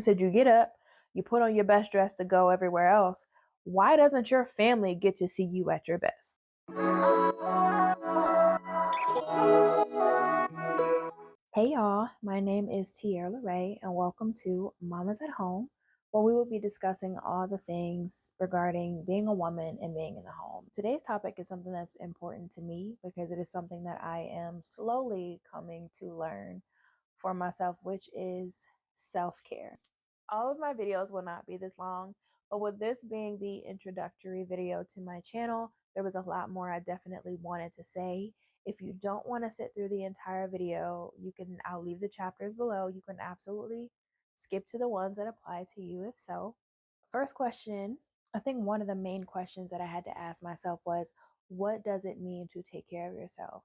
Said you get up, you put on your best dress to go everywhere else. Why doesn't your family get to see you at your best? Hey y'all, my name is Tierra Ray, and welcome to Mamas at Home, where we will be discussing all the things regarding being a woman and being in the home. Today's topic is something that's important to me because it is something that I am slowly coming to learn for myself, which is self-care. All of my videos will not be this long, but with this being the introductory video to my channel, there was a lot more I definitely wanted to say. If you don't want to sit through the entire video, I'll leave the chapters below. You can absolutely skip to the ones that apply to you if so. First question, I think one of the main questions that I had to ask myself was, what does it mean to take care of yourself?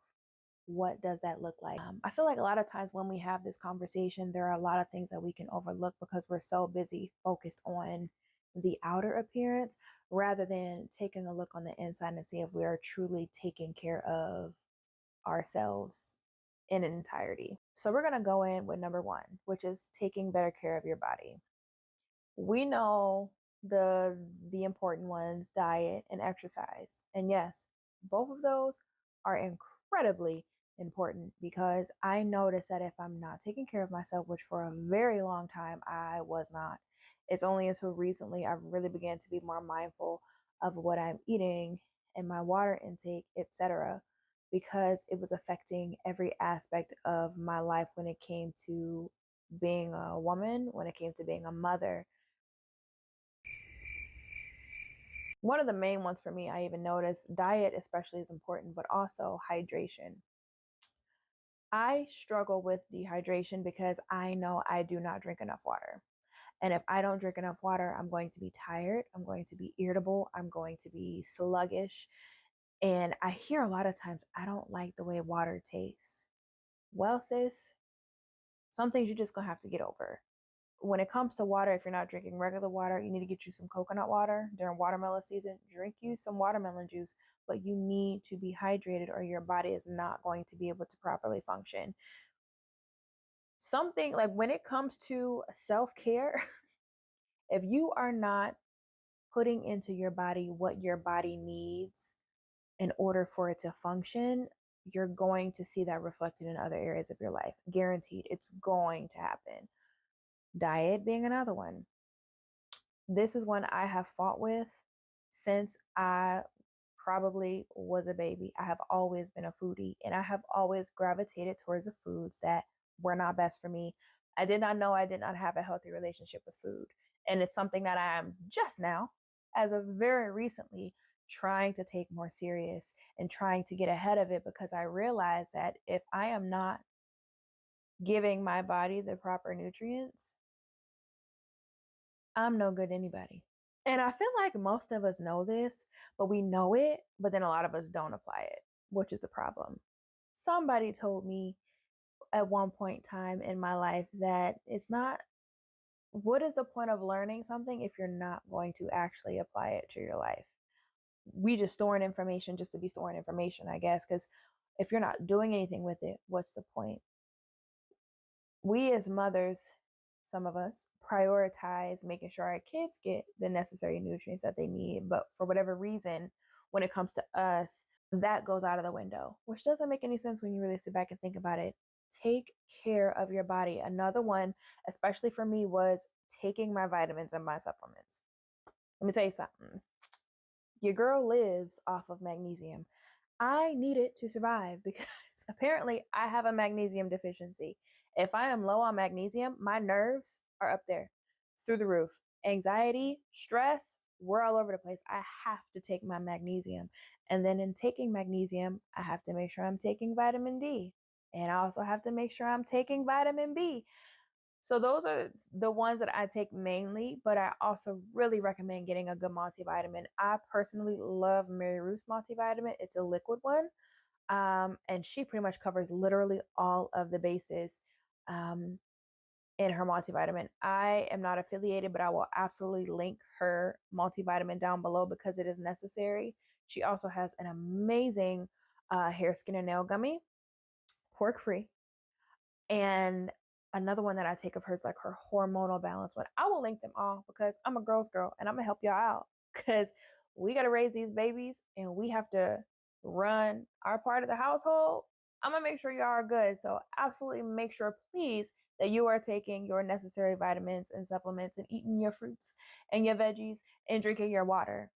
What does that look like? I feel like a lot of times when we have this conversation, there are a lot of things that we can overlook because we're so busy focused on the outer appearance rather than taking a look on the inside and see if we are truly taking care of ourselves in an entirety. So we're going to go in with number one, which is taking better care of your body. We know the important ones, diet and exercise. And yes, both of those are incredibly important because I notice that if I'm not taking care of myself, which for a very long time I was not, it's only until recently I've really began to be more mindful of what I'm eating and my water intake, etc., because it was affecting every aspect of my life when it came to being a woman, when it came to being a mother. One of the main ones for me, I even noticed diet especially is important, but also hydration. I struggle with dehydration because I know I do not drink enough water. And if I don't drink enough water, I'm going to be tired. I'm going to be irritable. I'm going to be sluggish. And I hear a lot of times, I don't like the way water tastes. Well, sis, some things you're just going to have to get over. When it comes to water, if you're not drinking regular water, you need to get you some coconut water during watermelon season. Drink you some watermelon juice, but you need to be hydrated or your body is not going to be able to properly function. Something like when it comes to self-care, if you are not putting into your body what your body needs in order for it to function, you're going to see that reflected in other areas of your life. Guaranteed, it's going to happen. Diet being another one. This is one I have fought with since I probably was a baby. I have always been a foodie and I have always gravitated towards the foods that were not best for me. I did not know I did not have a healthy relationship with food. And it's something that I am just now, as of very recently, trying to take more serious and trying to get ahead of it because I realize that if I am not giving my body the proper nutrients, I'm no good to anybody. And I feel like most of us know this, but we know it, but then a lot of us don't apply it, which is the problem. Somebody told me at one point in time in my life that it's not, what is the point of learning something if you're not going to actually apply it to your life? We just storing information just to be storing information, I guess, because if you're not doing anything with it, what's the point? We as mothers, some of us, prioritize making sure our kids get the necessary nutrients that they need. But for whatever reason, when it comes to us, that goes out of the window, which doesn't make any sense when you really sit back and think about it. Take care of your body. Another one, especially for me, was taking my vitamins and my supplements. Let me tell you something. Your girl lives off of magnesium. I need it to survive because apparently I have a magnesium deficiency. If I am low on magnesium, my nerves are up there through the roof. Anxiety, stress, we're all over the place. I have to take my magnesium. And then in taking magnesium, I have to make sure I'm taking vitamin D. And I also have to make sure I'm taking vitamin B. So those are the ones that I take mainly, but I also really recommend getting a good multivitamin. I personally love Mary Ruth's multivitamin. It's a liquid one. And she pretty much covers literally all of the bases in her multivitamin. I am not affiliated, but I will absolutely link her multivitamin down below because it is necessary. She also has an amazing hair, skin, and nail gummy, pork free. And Another one that I take of hers, like her hormonal balance one. I will link them all because I'm a girl's girl and I'm gonna help y'all out because we got to raise these babies and we have to run our part of the household. I'm gonna make sure y'all are good. So absolutely make sure, please, that you are taking your necessary vitamins and supplements and eating your fruits and your veggies and drinking your water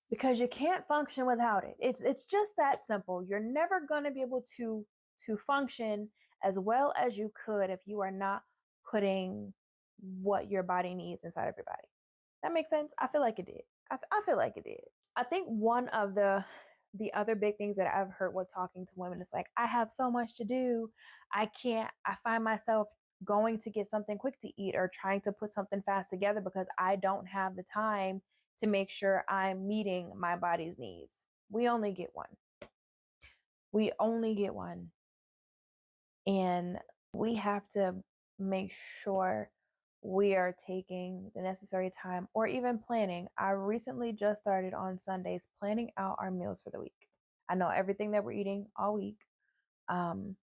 because you can't function without it. It's just that simple. You're never going to be able to function as well as you could if you are not putting what your body needs inside of your body. That makes sense? I feel like it did. I feel like it did. I think one of the other big things that I've heard while talking to women is like, I have so much to do. I find myself going to get something quick to eat or trying to put something fast together because I don't have the time to make sure I'm meeting my body's needs. We only get one. We only get one. And we have to make sure we are taking the necessary time or even planning. I recently just started on Sundays planning out our meals for the week. I know everything that we're eating all week. And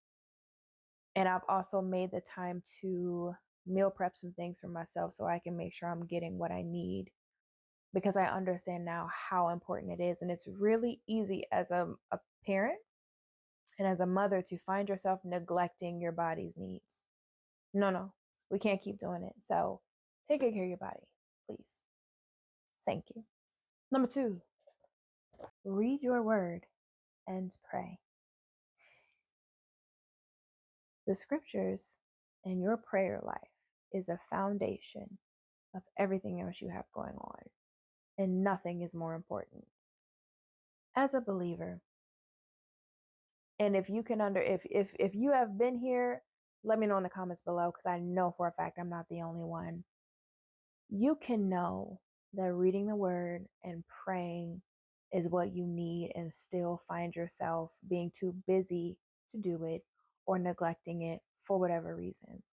I've also made the time to meal prep some things for myself so I can make sure I'm getting what I need because I understand now how important it is. And it's really easy as a parent and as a mother to find yourself neglecting your body's needs. No, we can't keep doing it. So take good care of your body, please. Thank you. Number 2, read your word and pray. The scriptures and your prayer life is a foundation of everything else you have going on, and nothing is more important. As a believer, and if you can if you have been here, let me know in the comments below because I know for a fact I'm not the only one. You can know that reading the word and praying is what you need and still find yourself being too busy to do it or neglecting it for whatever reason.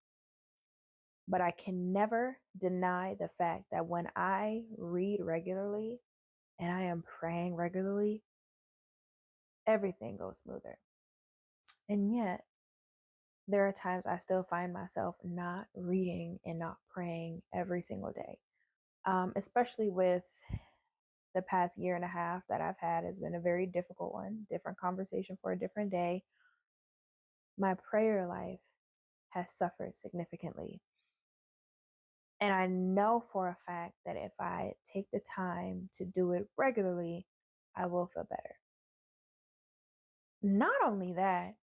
But I can never deny the fact that when I read regularly and I am praying regularly, everything goes smoother. And yet, there are times I still find myself not reading and not praying every single day, especially with the past year and a half that I've had has been a very difficult one, different conversation for a different day. My prayer life has suffered significantly. And I know for a fact that if I take the time to do it regularly, I will feel better. Not only that,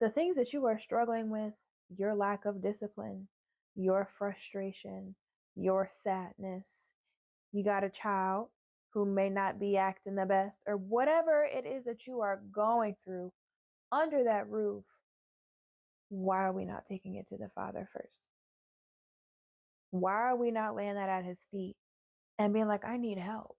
the things that you are struggling with, your lack of discipline, your frustration, your sadness, you got a child who may not be acting the best, or whatever it is that you are going through under that roof, why are we not taking it to the Father first? Why are we not laying that at his feet and being like, I need help,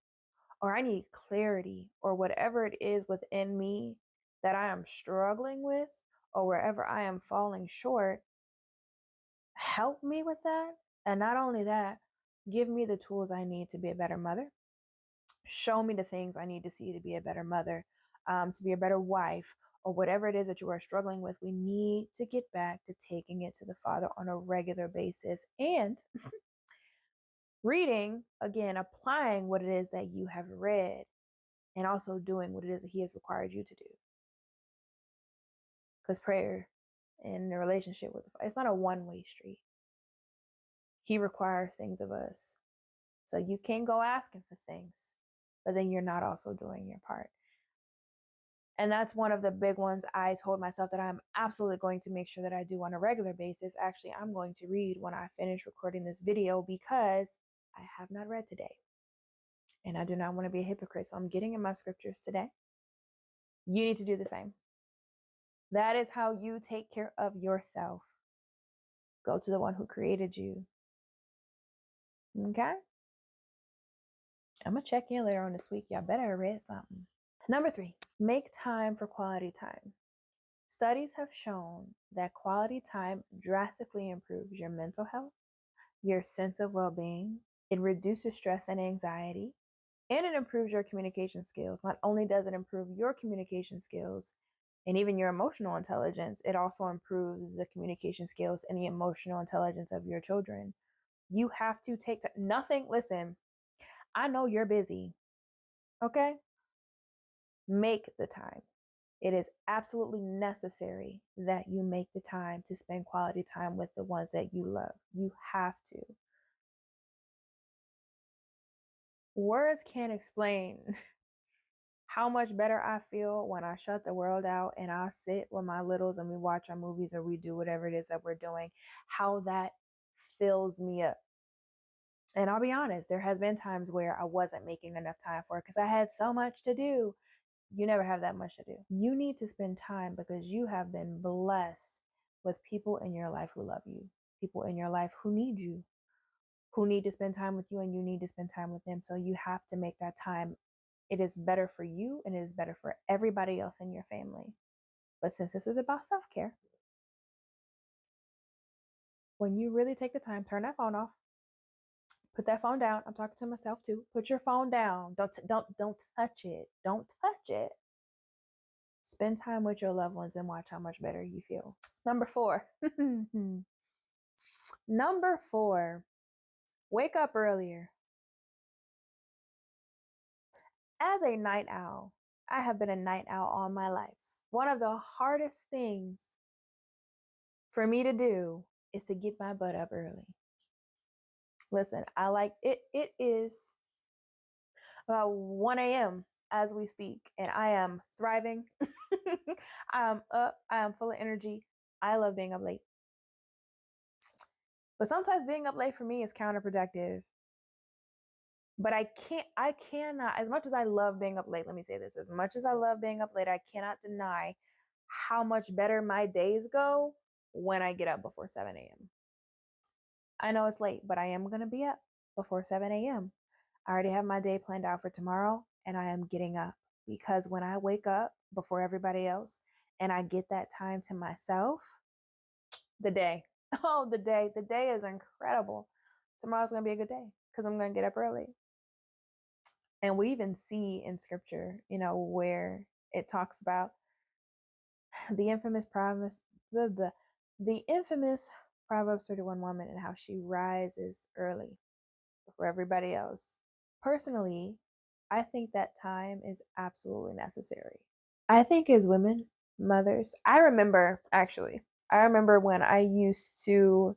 or I need clarity, or whatever it is within me that I am struggling with, or wherever I am falling short, help me with that. And not only that, give me the tools I need to be a better mother. Show me the things I need to see to be a better mother, to be a better wife, or whatever it is that you are struggling with. We need to get back to taking it to the Father on a regular basis and reading, again, applying what it is that you have read and also doing what it is that he has required you to do. Because prayer and the relationship with the Father, it's not a one-way street. He requires things of us. So you can go asking for things, but then you're not also doing your part. And that's one of the big ones I told myself that I'm absolutely going to make sure that I do on a regular basis. Actually, I'm going to read when I finish recording this video because I have not read today. And I do not want to be a hypocrite. So I'm getting in my scriptures today. You need to do the same. That is how you take care of yourself. Go to the one who created you. Okay? I'm going to check in later on this week. Y'all better have read something. Number 3, make time for quality time. Studies have shown that quality time drastically improves your mental health, your sense of well-being. It reduces stress and anxiety, and it improves your communication skills. Not only does it improve your communication skills, and even your emotional intelligence. It also improves the communication skills and the emotional intelligence of your children. You have to take nothing. Listen, I know you're busy. Okay? Make the time. It is absolutely necessary that you make the time to spend quality time with the ones that you love. You have to. Words can't explain how much better I feel when I shut the world out and I sit with my littles and we watch our movies or we do whatever it is that we're doing, how that fills me up. And I'll be honest, there has been times where I wasn't making enough time for it because I had so much to do. You never have that much to do. You need to spend time because you have been blessed with people in your life who love you, people in your life who need you, who need to spend time with you, and you need to spend time with them. So you have to make that time. It is better for you and it is better for everybody else in your family. But since this is about self-care, when you really take the time, turn that phone off. Put that phone down. I'm talking to myself too. Put your phone down. Don't touch it. Don't touch it. Spend time with your loved ones and watch how much better you feel. Number 4. Number 4. Wake up earlier. As a night owl, I have been a night owl all my life. One of the hardest things for me to do is to get my butt up early. Listen, I like it. It is about 1 a.m. as we speak, and I am thriving. I am up. I am full of energy. I love being up late. But sometimes being up late for me is counterproductive. But I cannot, as much as I love being up late, let me say this, as much as I love being up late, I cannot deny how much better my days go when I get up before 7 a.m. I know it's late, but I am going to be up before 7 a.m. I already have my day planned out for tomorrow, and I am getting up because when I wake up before everybody else and I get that time to myself, the day, the day is incredible. Tomorrow's going to be a good day because I'm going to get up early. And we even see in scripture, where it talks about the infamous promise, the infamous Proverbs 31 woman and how she rises early before everybody else. Personally, I think that time is absolutely necessary. I think as women, mothers, I remember when I used to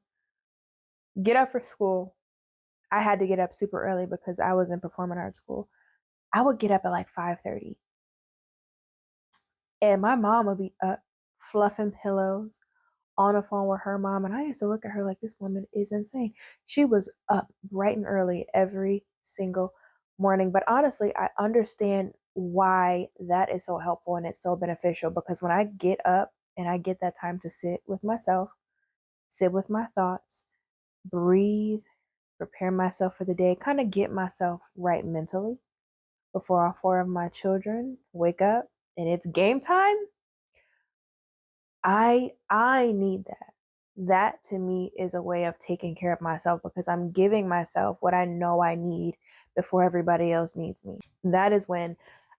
get up for school. I had to get up super early because I was in performing arts school. I would get up at like 5:30. And my mom would be up fluffing pillows on the phone with her mom. And I used to look at her like, this woman is insane. She was up bright and early every single morning. But honestly, I understand why that is so helpful and it's so beneficial because when I get up and I get that time to sit with myself, sit with my thoughts, breathe, prepare myself for the day, kind of get myself right mentally before all 4 of my children wake up and it's game time. I need that. That to me is a way of taking care of myself because I'm giving myself what I know I need before everybody else needs me. That is when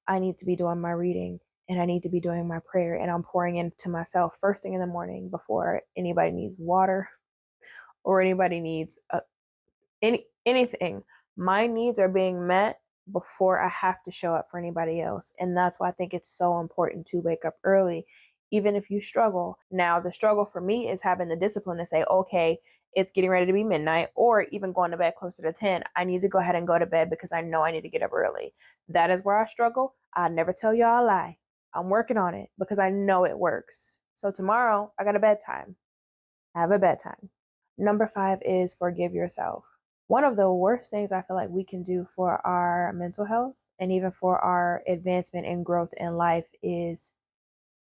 I need to be doing my reading and I need to be doing my prayer and I'm pouring into myself first thing in the morning before anybody needs water or anybody needs anything. My needs are being met before I have to show up for anybody else. And that's why I think it's so important to wake up early, even if you struggle. Now, the struggle for me is having the discipline to say, okay, it's getting ready to be midnight, or even going to bed closer to 10. I need to go ahead and go to bed because I know I need to get up early. That is where I struggle. I never tell y'all a lie. I'm working on it because I know it works. So tomorrow, I got a bedtime. Have a bedtime. Number 5 is forgive yourself. One of the worst things I feel like we can do for our mental health and even for our advancement and growth in life is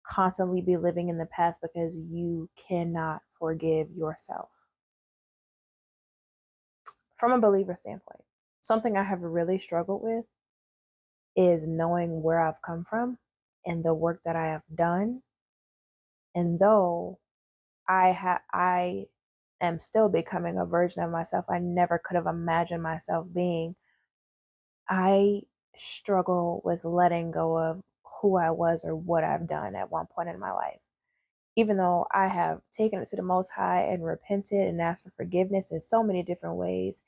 constantly be living in the past because you cannot forgive yourself. From a believer standpoint, something I have really struggled with is knowing where I've come from and the work that I have done. And though I am still becoming a version of myself I never could have imagined myself being, I struggle with letting go of who I was or what I've done at one point in my life. Even though I have taken it to the Most High and repented and asked for forgiveness in so many different ways,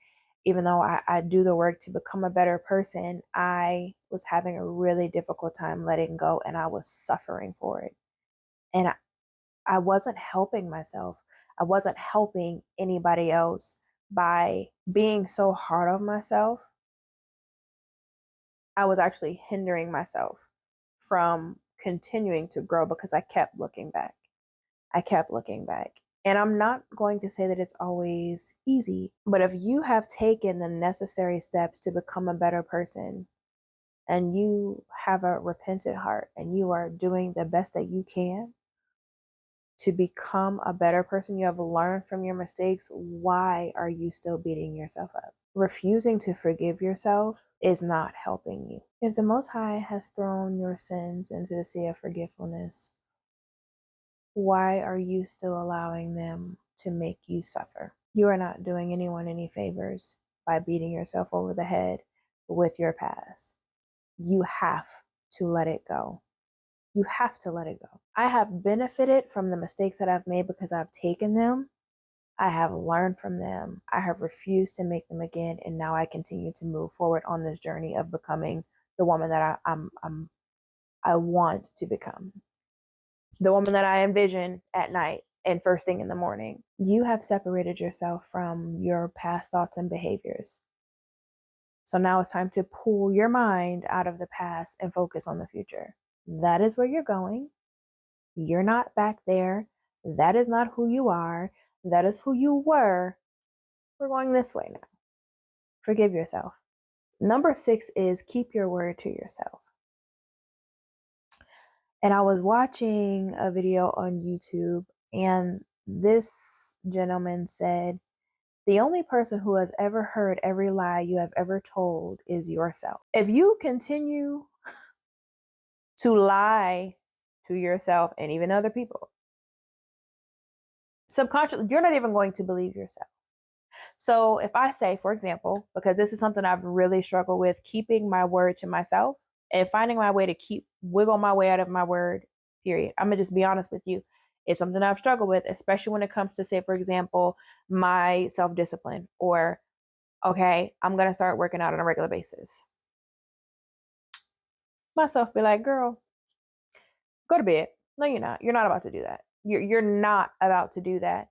even though I do the work to become a better person, I was having a really difficult time letting go and I was suffering for it. And I wasn't helping myself. I wasn't helping anybody else by being so hard on myself. I was actually hindering myself from continuing to grow because I kept looking back. I kept looking back. And I'm not going to say that it's always easy, but if you have taken the necessary steps to become a better person and you have a repentant heart and you are doing the best that you can to become a better person, you have learned from your mistakes, why are you still beating yourself up? Refusing to forgive yourself is not helping you. If the Most High has thrown your sins into the sea of forgetfulness, why are you still allowing them to make you suffer? You are not doing anyone any favors by beating yourself over the head with your past. You have to let it go. You have to let it go. I have benefited from the mistakes that I've made because I've taken them. I have learned from them. I have refused to make them again. And now I continue to move forward on this journey of becoming the woman that I want to become. The woman that I envision at night and first thing in the morning. You have separated yourself from your past thoughts and behaviors. So now it's time to pull your mind out of the past and focus on the future. That is where you're going. You're not back there. That is not who you are. That is who you were. We're going this way now. Forgive yourself. Number 6 is keep your word to yourself. And I was watching a video on YouTube, and this gentleman said, the only person who has ever heard every lie you have ever told is yourself. If you continue to lie to yourself and even other people, subconsciously, you're not even going to believe yourself. So if I say, for example, because this is something I've really struggled with, keeping my word to myself and finding my way to wiggle my way out of my word, period. I'm going to just be honest with you. It's something I've struggled with, especially when it comes to, say, for example, my self-discipline or, okay, I'm going to start working out on a regular basis. Myself be like, girl, go to bed. No, you're not. You're not about to do that. You're not about to do that.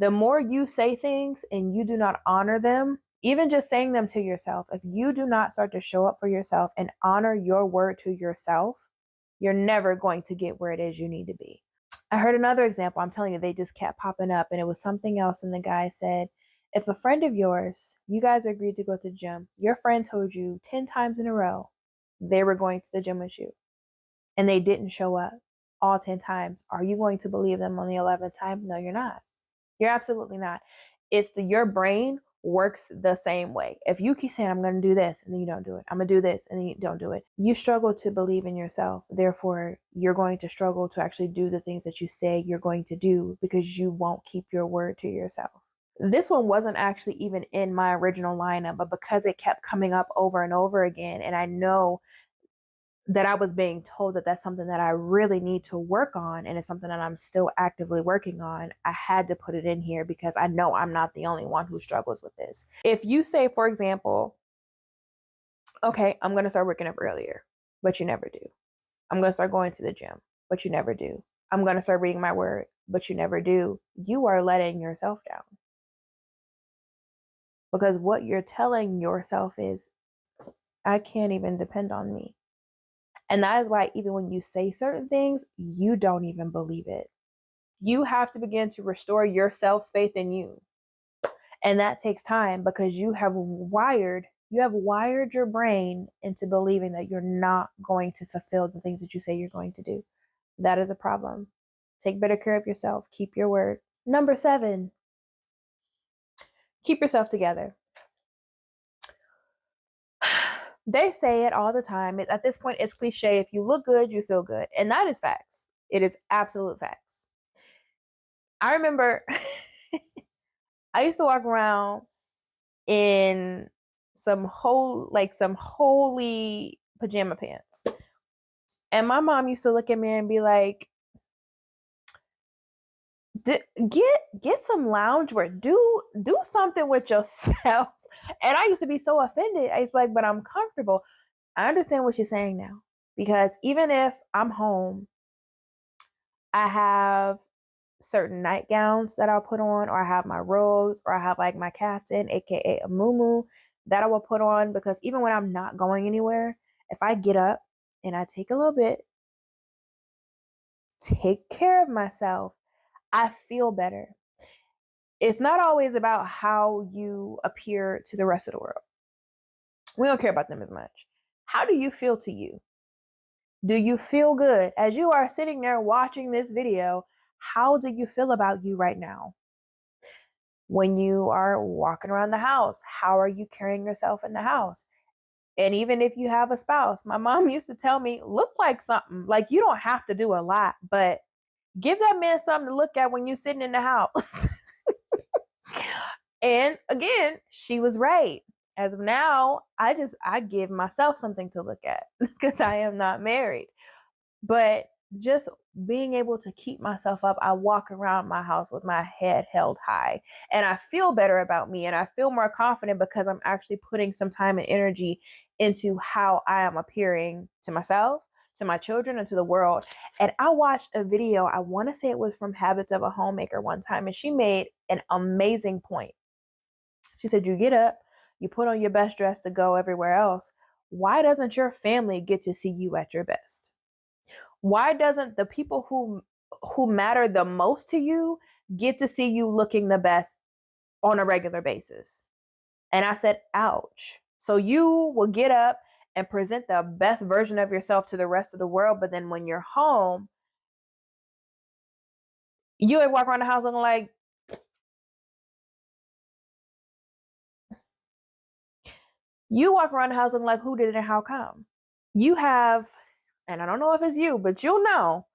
The more you say things and you do not honor them, even just saying them to yourself, if you do not start to show up for yourself and honor your word to yourself, you're never going to get where it is you need to be. I heard another example. I'm telling you, they just kept popping up and it was something else. And the guy said, if a friend of yours, you guys agreed to go to the gym, your friend told you 10 times in a row they were going to the gym with you and they didn't show up all 10 times. Are you going to believe them on the 11th time? No, you're not. You're absolutely not. Your brain works the same way. If you keep saying, I'm going to do this, and then you don't do it, I'm going to do this, and then you don't do it, you struggle to believe in yourself. Therefore, you're going to struggle to actually do the things that you say you're going to do because you won't keep your word to yourself. This one wasn't actually even in my original lineup, but because it kept coming up over and over again, and I know that I was being told that that's something that I really need to work on and it's something that I'm still actively working on, I had to put it in here because I know I'm not the only one who struggles with this. If you say, for example, okay, I'm going to start waking up earlier, but you never do. I'm going to start going to the gym, but you never do. I'm going to start reading my word, but you never do. You are letting yourself down. Because what you're telling yourself is, I can't even depend on me. And that is why even when you say certain things, you don't even believe it. You have to begin to restore your self's faith in you. And that takes time because you have wired your brain into believing that you're not going to fulfill the things that you say you're going to do. That is a problem. Take better care of yourself. Keep your word. Number 7, keep yourself together. They say it all the time. At this point, it's cliche. If you look good, you feel good. And that is facts. It is absolute facts. I remember I used to walk around in some holy pajama pants. And my mom used to look at me and be like, get some loungewear. Do something with yourself. And I used to be so offended. I used to be like, but I'm comfortable. I understand what she's saying now. Because even if I'm home, I have certain nightgowns that I'll put on, or I have my robes, or I have like my kaftan, aka a muumuu, that I will put on, because even when I'm not going anywhere, if I get up and I take a little bit, take care of myself, I feel better. It's not always about how you appear to the rest of the world. We don't care about them as much. How do you feel to you? Do you feel good? As you are sitting there watching this video, how do you feel about you right now? When you are walking around the house, how are you carrying yourself in the house? And even if you have a spouse, my mom used to tell me, look like something. Like, you don't have to do a lot, but give that man something to look at when you're sitting in the house. And again, she was right. As of now, I give myself something to look at because I am not married. But just being able to keep myself up, I walk around my house with my head held high, and I feel better about me, and I feel more confident because I'm actually putting some time and energy into how I am appearing to myself, to my children, and to the world. And I watched a video, I want to say it was from Habits of a Homemaker one time, and she made an amazing point. She said, you get up, you put on your best dress to go everywhere else. Why doesn't your family get to see you at your best? Why doesn't the people who matter the most to you get to see you looking the best on a regular basis? And I said, ouch. So you will get up and present the best version of yourself to the rest of the world, but then when you're home, you ain't walk around the house looking like, you walk around the house looking like, who did it and how come? You have, and I don't know if it's you, but you'll know,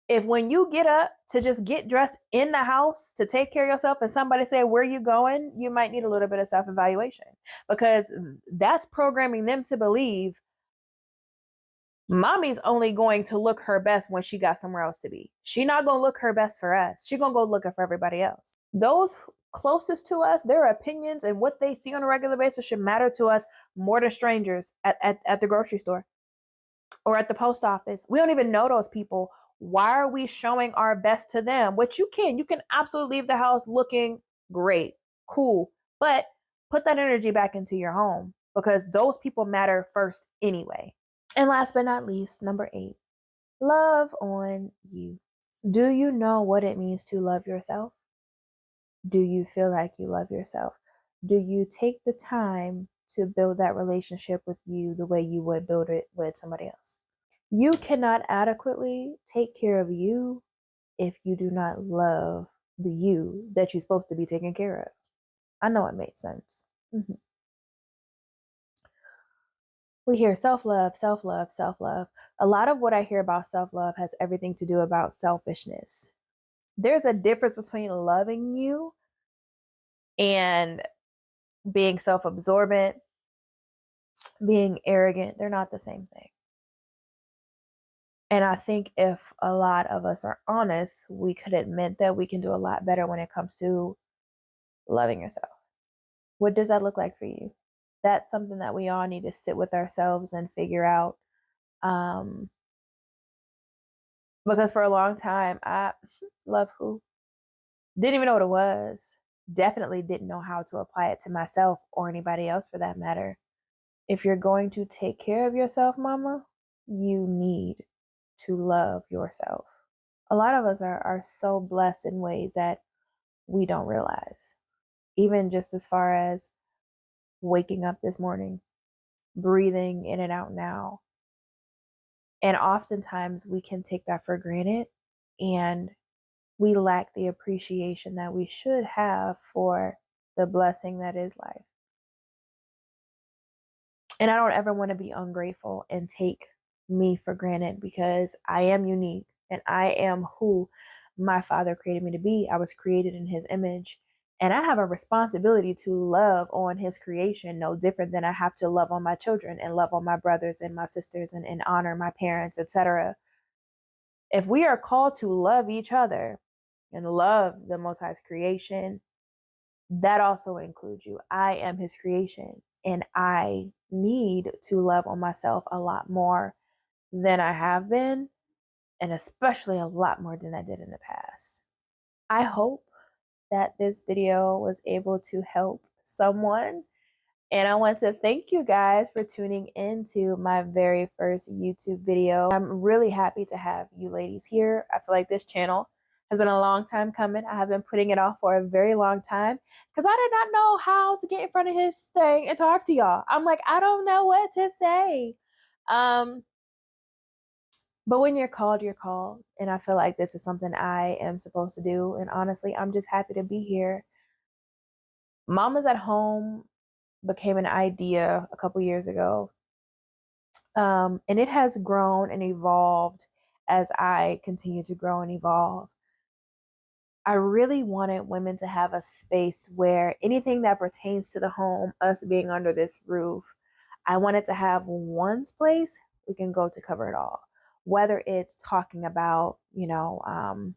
if when you get up to just get dressed in the house to take care of yourself and somebody say, where you going? You might need a little bit of self-evaluation, because that's programming them to believe mommy's only going to look her best when she got somewhere else to be. She not going to look her best for us. She going to go looking for everybody else. Those closest to us, their opinions and what they see on a regular basis should matter to us more than strangers at the grocery store or at the post office. We don't even know those people. Why are we showing our best to them? Which you can absolutely leave the house looking great, cool, but put that energy back into your home, because those people matter first anyway. And last but not least, number 8, love on you. Do you know what it means to love yourself? Do you feel like you love yourself? Do you take the time to build that relationship with you the way you would build it with somebody else? You cannot adequately take care of you if you do not love the you that you're supposed to be taking care of. I know it made sense. Mm-hmm. We hear self-love, self-love, self-love. A lot of what I hear about self-love has everything to do about selfishness. There's a difference between loving you and being self-absorbent, being arrogant. They're not the same thing. And I think if a lot of us are honest, we could admit that we can do a lot better when it comes to loving yourself. What does that look like for you? That's something that we all need to sit with ourselves and figure out. Because for a long time, I love who? Didn't even know what it was. Definitely didn't know how to apply it to myself or anybody else for that matter. If you're going to take care of yourself, mama, you need to love yourself. A lot of us are so blessed in ways that we don't realize. Even just as far as waking up this morning, breathing in and out now. And oftentimes we can take that for granted, and we lack the appreciation that we should have for the blessing that is life. And I don't ever want to be ungrateful and take me for granted, because I am unique and I am who my Father created me to be. I was created in His image, And I have a responsibility to love on his creation, no different than I have to love on my children and love on my brothers and my sisters and honor my parents, etc. If we are called to love each other and love the Most High's creation, that also includes you. I am his creation, and I need to love on myself a lot more than I have been, and especially a lot more than I did in the past. I hope that this video was able to help someone. And I want to thank you guys for tuning into my very first YouTube video. I'm really happy to have you ladies here. I feel like this channel has been a long time coming. I have been putting it off for a very long time because I did not know how to get in front of his thing and talk to y'all. I'm like, I don't know what to say. But when you're called, you're called. And I feel like this is something I am supposed to do. And honestly, I'm just happy to be here. Mamas at Home became an idea a couple years ago. And it has grown and evolved as I continue to grow and evolve. I really wanted women to have a space where anything that pertains to the home, us being under this roof, I wanted to have one place we can go to cover it all. Whether it's talking about, the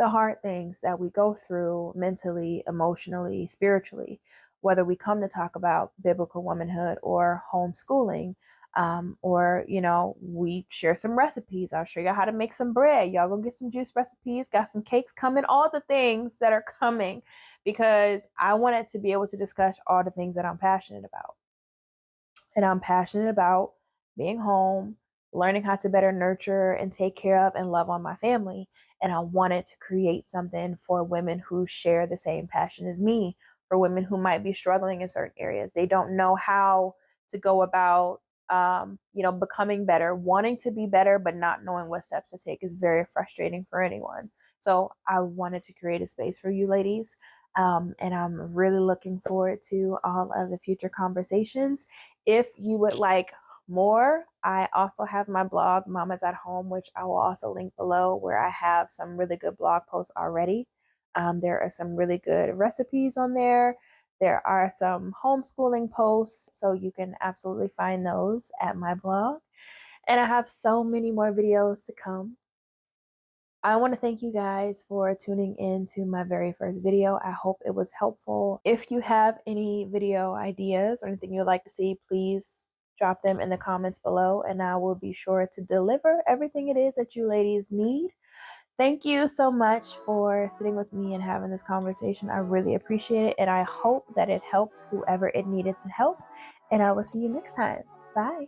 hard things that we go through mentally, emotionally, spiritually, whether we come to talk about biblical womanhood or homeschooling, or we share some recipes. I'll show you how to make some bread. Y'all go get some juice recipes, got some cakes coming, all the things that are coming, because I wanted to be able to discuss all the things that I'm passionate about. And I'm passionate about being home, learning how to better nurture and take care of and love on my family. And I wanted to create something for women who share the same passion as me, for women who might be struggling in certain areas. They don't know how to go about, becoming better, wanting to be better, but not knowing what steps to take is very frustrating for anyone. So I wanted to create a space for you ladies. And I'm really looking forward to all of the future conversations. If you would like more, I also have my blog, Mamas at Home, which I will also link below, where I have some really good blog posts already. There are some really good recipes on there. There are some homeschooling posts, so you can absolutely find those at my blog. And I have so many more videos to come. I want to thank you guys for tuning in to my very first video. I hope it was helpful. If you have any video ideas or anything you'd like to see, please drop them in the comments below and I will be sure to deliver everything it is that you ladies need. Thank you so much for sitting with me and having this conversation. I really appreciate it and I hope that it helped whoever it needed to help. And I will see you next time. Bye.